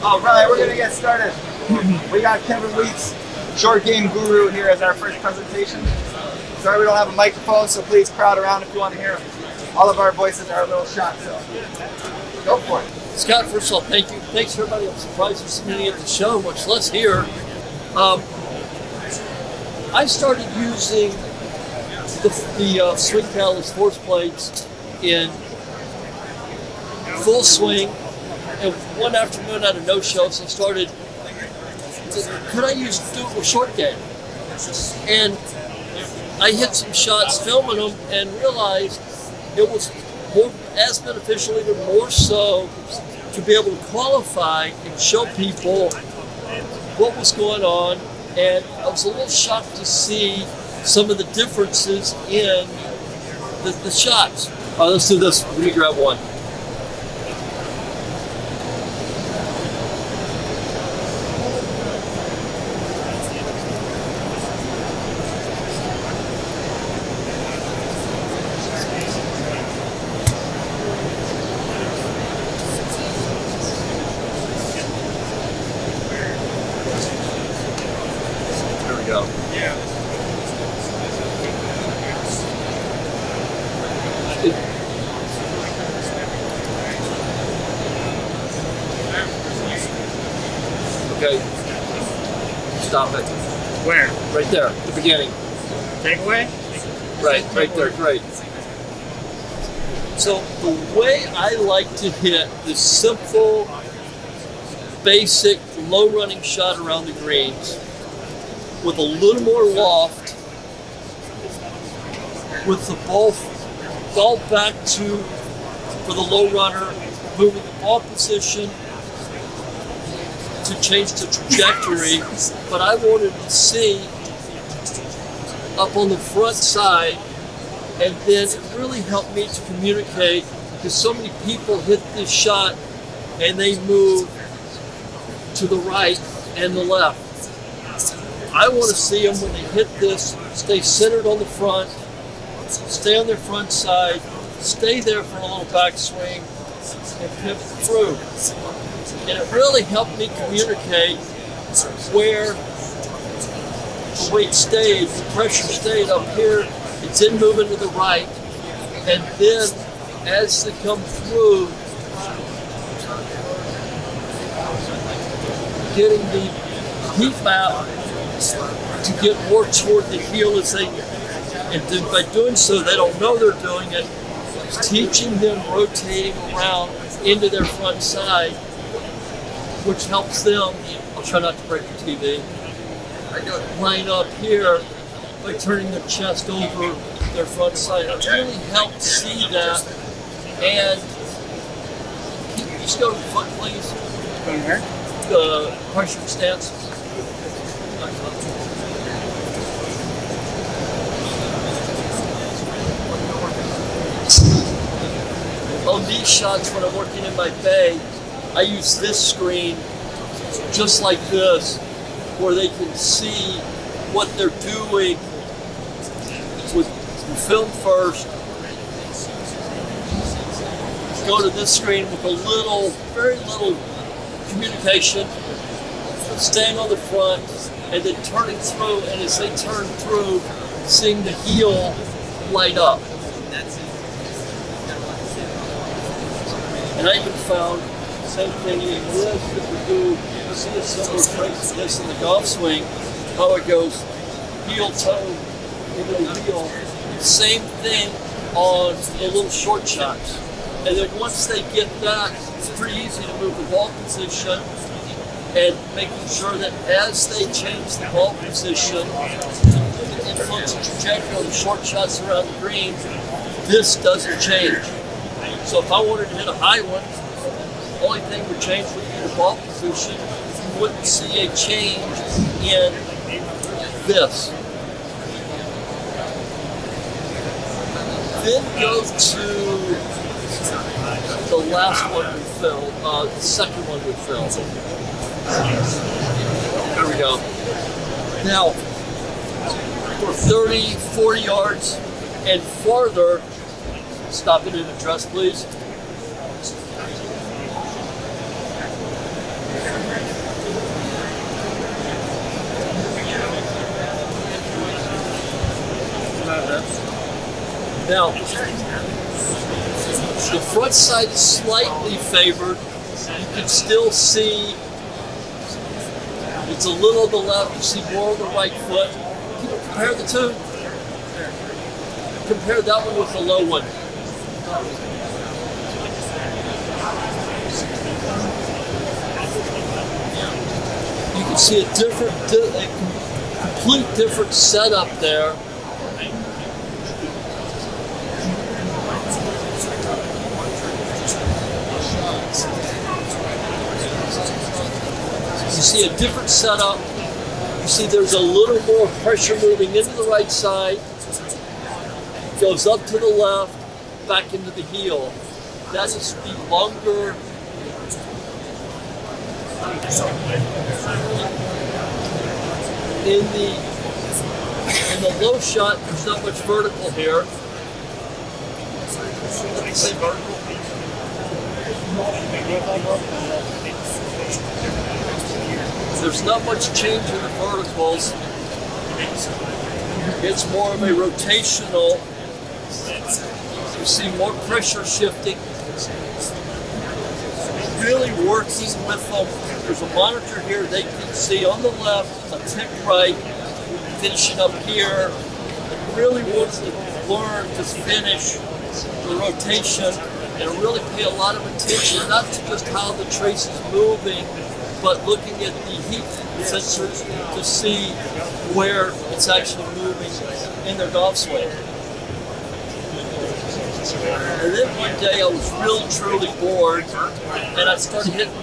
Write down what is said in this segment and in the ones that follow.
All right, we're gonna get started. We got Kevin Weeks, short game guru, here as our first presentation. Sorry we don't have a microphone, so please crowd around if you want to hear him. All of our voices are a little shot, so go for it. Scott, first of all, thank you. Thanks everybody. I'm surprised there's so many at the show, much less here. I started using the swing catalyst force plates in full swing, and one afternoon I had a no-show, so I started, could I do it with short game? And I hit some shots filming them and realized it was as beneficial, even more so, to be able to qualify and show people what was going on. And I was a little shocked to see some of the differences in the shots. Let's do this. Let me grab one. Go. Yeah. Okay. Stop it. Where? Right there, at the beginning. Takeaway? Right there, great. So the way I like to hit this simple, basic, low running shot around the greens with a little more loft, with the ball back to, for the low runner, moving the ball position to change the trajectory, but I wanted to see up on the front side, and then it really helped me to communicate, because so many people hit this shot and they move to the right and the left. I want to see them when they hit this, stay centered on the front, stay on their front side, stay there for a little backswing, and pivot through. And it really helped me communicate where the weight stayed, the pressure stayed up here, it didn't move into the right, and then as they come through, getting the heat map to get more toward the heel as they, and by doing so, they don't know they're doing it. It's teaching them rotating around into their front side, which helps them, I'll try not to break the TV, line up here by turning their chest over their front side. It really helped see that. And can you just go to the foot, please? The pressure stance. On these shots, when I'm working in my bay, I use this screen just like this, where they can see what they're doing with the film first. Go to this screen with a little, very little communication, staying on the front, and then turning through, and as they turn through, seeing the heel light up. And I even found the same thing in this, if we do, you see a similar trace of this in the golf swing, how it goes heel toe into the heel. Same thing on the little short shots. And then once they get that, it's pretty easy to move the ball position and making sure that as they change the ball position to influence the trajectory of the short shots around the green, this doesn't change. So if I wanted to hit a high one, the only thing would change would be the ball position. You wouldn't see a change in this. Then go to the last one we filmed, the second one we filmed. There we go. Now, for 30, 40 yards and farther, stop it in address, please. Now, the front side is slightly favored. You can still see it's a little on the left. You see more on the right foot. Compare the two. Compare that one with the low one. You can see a complete different setup there. You see a different setup. You see there's a little more pressure moving into the right side. Goes up to the left, back into the heel. That is the longer. In the low shot, there's not much vertical here. Say vertical. There's not much change in the verticals. It's more of a rotational. You see more pressure shifting. Really working with them. There's a monitor here they can see on the left, a tick right, finishing up here. Really wants to learn to finish the rotation and really pay a lot of attention, not to just how the trace is moving, but looking at the heat sensors to see where it's actually moving in their golf swing. And then one day I was really truly bored, and I started hitting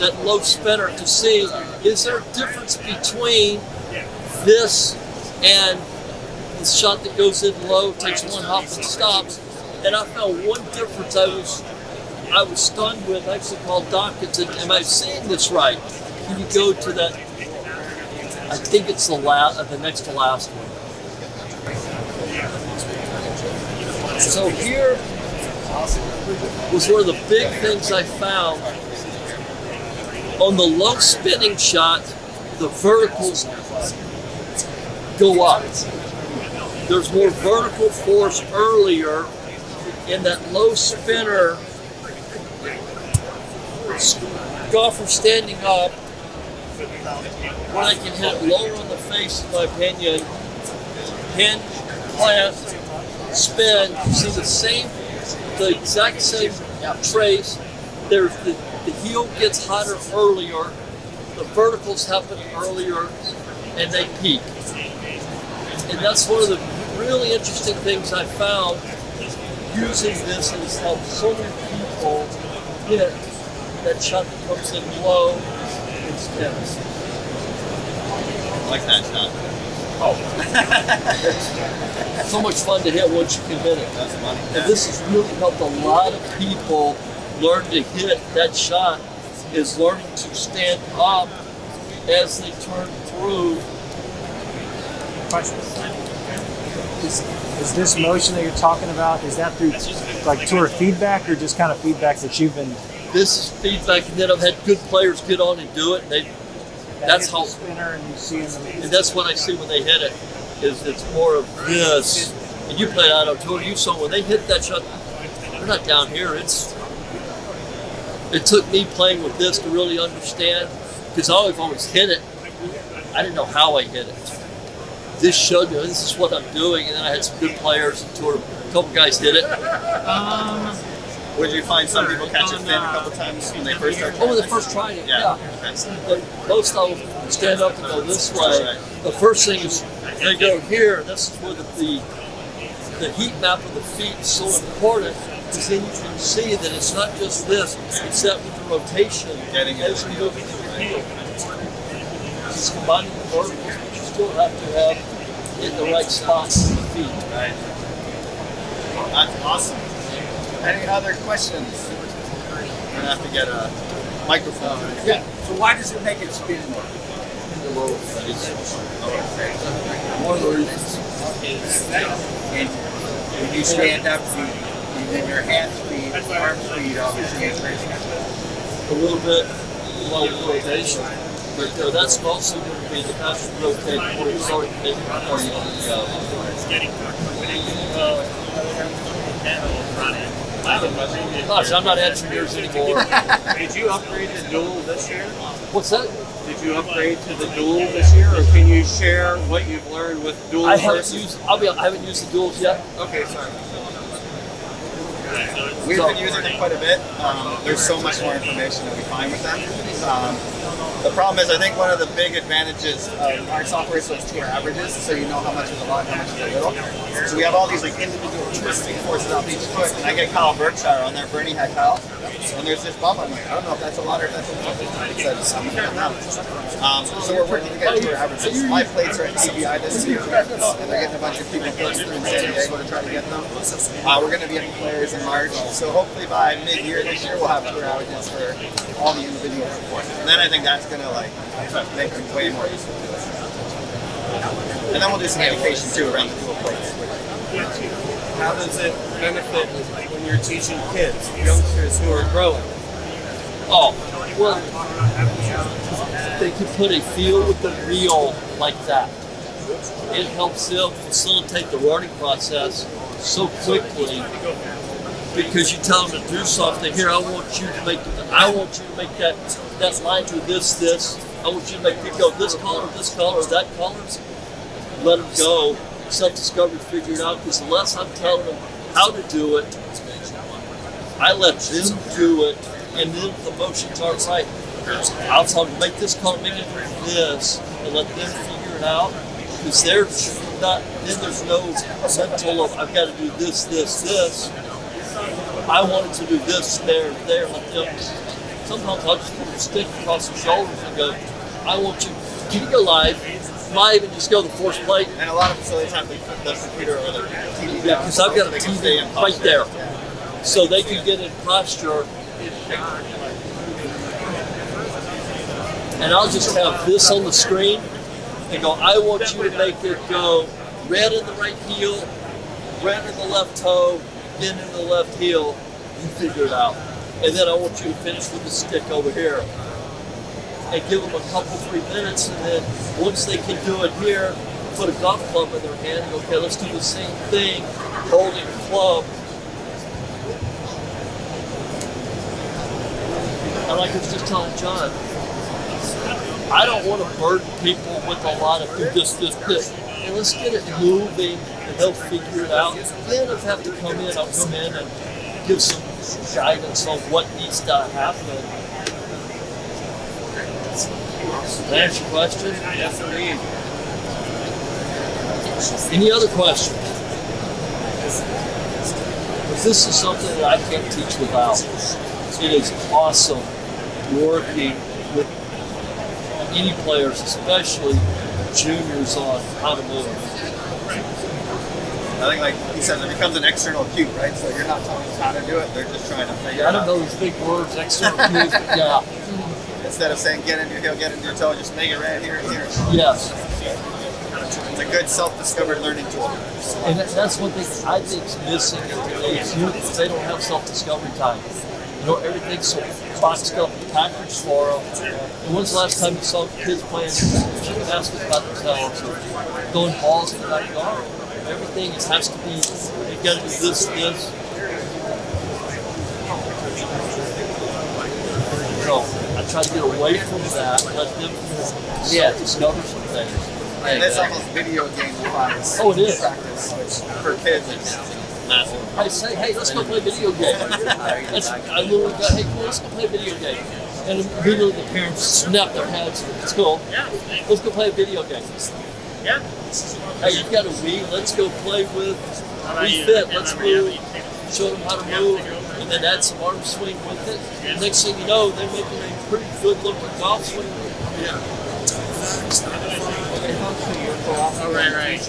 that low spinner to see, is there a difference between this and the shot that goes in low, takes one hop and stops? And I found one difference I was stunned with, actually called Doc and said, am I seeing this right? Can you go to that? I think it's the next to last one. So here was one of the big things I found. On the low spinning shot, the verticals go up. There's more vertical force earlier in that low spinner. Golfer standing up, when I can hit lower on the face, in my opinion, hinge, plant, spin, you see the exact same trace. There's the heel gets hotter earlier, the verticals happen earlier, and they peak. And that's one of the really interesting things I found using this, is how so many people hit that shot that comes in low and spins. Like that shot. Oh. So much fun to hit once you can hit it. That's money. And this has really helped a lot of people learn to hit that shot, is learning to stand up as they turn through. Is this motion that you're talking about, is that through like tour feedback, or just kind of feedback that you've been? This is feedback, and then I've had good players get on and do it. And that's how. Spinner, and you see And that's what I see when they hit it. Is it's more of this. And you played out on tour. You saw when they hit that shot. They're not down here. It took me playing with this to really understand, because I've always hit it. I didn't know how I hit it. This showed me this is what I'm doing, and then I had some good players and tour. A couple guys did it. Would you find some people catch it fin a couple times when they first start? Oh, when they first tried it, yeah. Okay. But most of them stand up and go this way. The first thing is they go here. This is where the heat map of the feet is so important, because then you can see that it's not just this, it's that with the rotation as you go into the heel. It's combining the verticals, but you still have to have in the right spots in the feet. Right. That's awesome. Any other questions? We're gonna have to get a microphone. Yeah. So why does it make it spin more? The lower face. One of the reasons. And when you stand up, then your hand speed, arm speed obviously increases. A little bit low rotation. But that's also going to be the fast rotate where you start making Gosh, I'm not engineers anymore. Did you upgrade to dual this year? What's that? Did you upgrade to the dual this year, or can you share what you've learned with dual I haven't versus? used. I haven't used the duals yet. Okay, sorry. We've been using them quite a bit. There's so much more information that we find with them. The problem is, I think one of the big advantages of our software is those tour averages, so you know how much is a lot and how much is a little. So we have all these like individual twisting forces off each foot, and I get Kyle Berkshire on there. Bernie had Kyle, and there's this bump. I'm like, I don't know if that's a lot or if that's a little. It said, so we're working to get tour averages. My plates are at CBI this year, and they're getting a bunch of people close through in San Diego to try to get them. We're going to be at the players in March, so hopefully by mid-year this year we'll have tour averages for all the individual reports. And then I think that's going to like make them way more useful to us. And then we'll do some education too around the dual plates. How does it benefit when you're teaching kids, youngsters who are growing? Oh, well, they can put a feel with the reel like that. It helps them facilitate the learning process so quickly because you tell them to do something. Here, I want you to make that line to this. I want you to make it go this color, that color. Let them go. Self-discovery, figure it out. Because the less I'm telling them how to do it, I let them do it. And then if the motions aren't right, I'll tell them make this color, make it this, and let them figure it out. Because they're not. Then there's no mental of I've got to do this. I wanted to do this, there. Let them. Sometimes I'll just put a stick across their shoulders and go, I want you to go live, and just go to the force plate. And a lot of facilities have the computer or the TV. Yeah, because I've got a TV right there. So they can get in posture. And I'll just have this on the screen and go, I want you to make it go red in the right heel, red in the left toe, then in the left heel. You figure it out. And then I want you to finish with the stick over here. And give them a couple, 3 minutes, and then once they can do it here, put a golf club in their hand and go, okay, let's do the same thing, holding a club. And like I was just telling John, I don't want to burden people with a lot of do this. And let's get it moving, and they'll figure it out. Then if I have to come in, I'll come in and give some guidance on what needs to happen. Did that answer your question? Yes, indeed. Any other questions? This is something that I can't teach without. It is awesome working with any players, especially juniors, on how to move. I think, like he said, it becomes an external cue, right? So you're not telling them how to do it; they're just trying to figure it out. I don't know those big words, external cues, but yeah. Instead of saying get into your heel, get into your toe, just make it right here and here. Yes. It's a good self-discovered learning tool. And that's one thing I think is missing in today's youth is they don't have self-discovery time. You know, everything's so boxed up and packaged for them. And when's the last time you saw kids playing basketball by themselves or throwing balls in the backyard? Everything has to be, you got to do this. So I try to get away from that, let them discover some things. And it's almost video game-wise. Oh, it is. Practice, which for kids it's massive. I say, hey, let's go play a video game. I literally go, hey, cool, let's go play a video game. And immediately the parents snap their heads. It's cool. Let's go play a video game. Yeah. Hey, you've got a Wii. Let's go play with Wii Fit. Let's move. Show them how to move. And then add some arm swing with it. And next thing you know, they're making a pretty good looking golf swing. Yeah. Oh, right.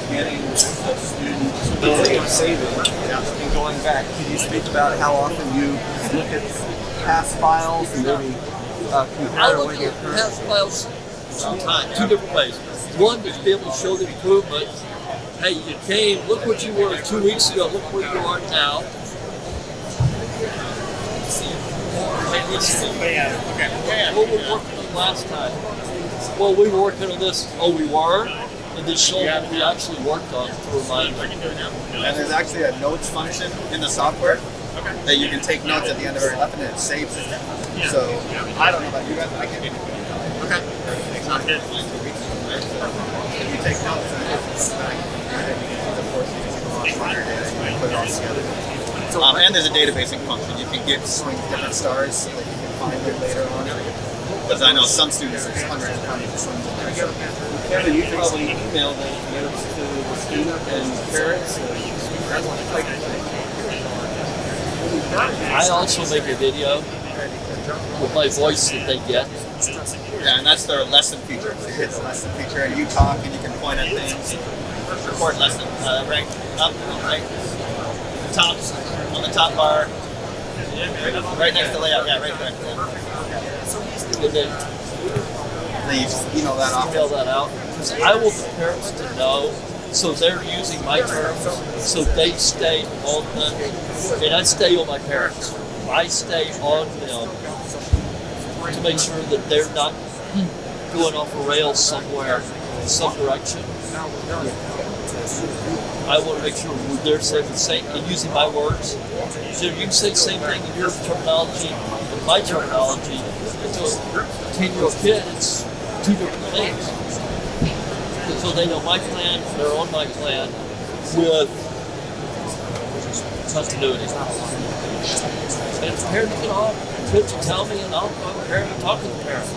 Getting a student's ability of saving and going back. Could you speak about how often you look at past files and maybe I compare look what your at current? past files two different ways. One is to be able to show the improvement. Hey, you came, look what you were 2 weeks ago, look where you are now. Hey, listen. What were we working on last time? Well, we were working on this. Oh, we were? And then show them what we actually worked on to remind me. And there's actually a notes function in the software that you can take notes at the end of every lesson and it saves it. So I don't know about you guys, but I can't. Okay. Sounds good. If you take notes and it comes back, of course you can go on fire data and put it all together. And there's a databasing function. You can give swings different stars so that you can find it later on. Because I know some students there's hundreds and hundreds of swings in there. So. Kevin, you probably emailed those notes to the student and parents. I also make a video with my voice that they get. Yeah, and that's their lesson feature. They hit the lesson feature and you talk and you can point at things. Record lesson, right up, right. Top, on the top bar. Right next to layout, yeah, right there. And then you just email that off. email that out. Because I want the parents to know, so they're using my terms, so they stay on them. And I stay on my parents. I stay on them to make sure that they're not going off a rail somewhere, in some direction. I want to make sure they're saying the same and using my words. So you can say the same thing in your terminology and my terminology. To a 10-year-old kid, it's two different things. So they know my plan, they're on my plan with continuity. And if the parents get off, kids will tell me, and I'll go prepare to talk to the parent.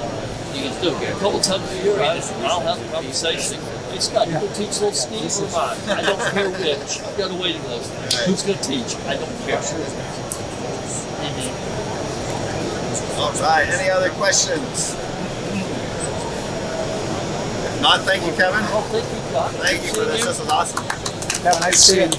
You can do it a couple times a year. I'll have a conversation. Hey Scott, you going to teach little Steve or not? I don't care which. I've got a waiting list. Who's going to teach? I don't care. All right, any other questions? If not, thank you, Kevin. Well, thank you, Doc. Thank you for this. This was awesome. Have a nice day.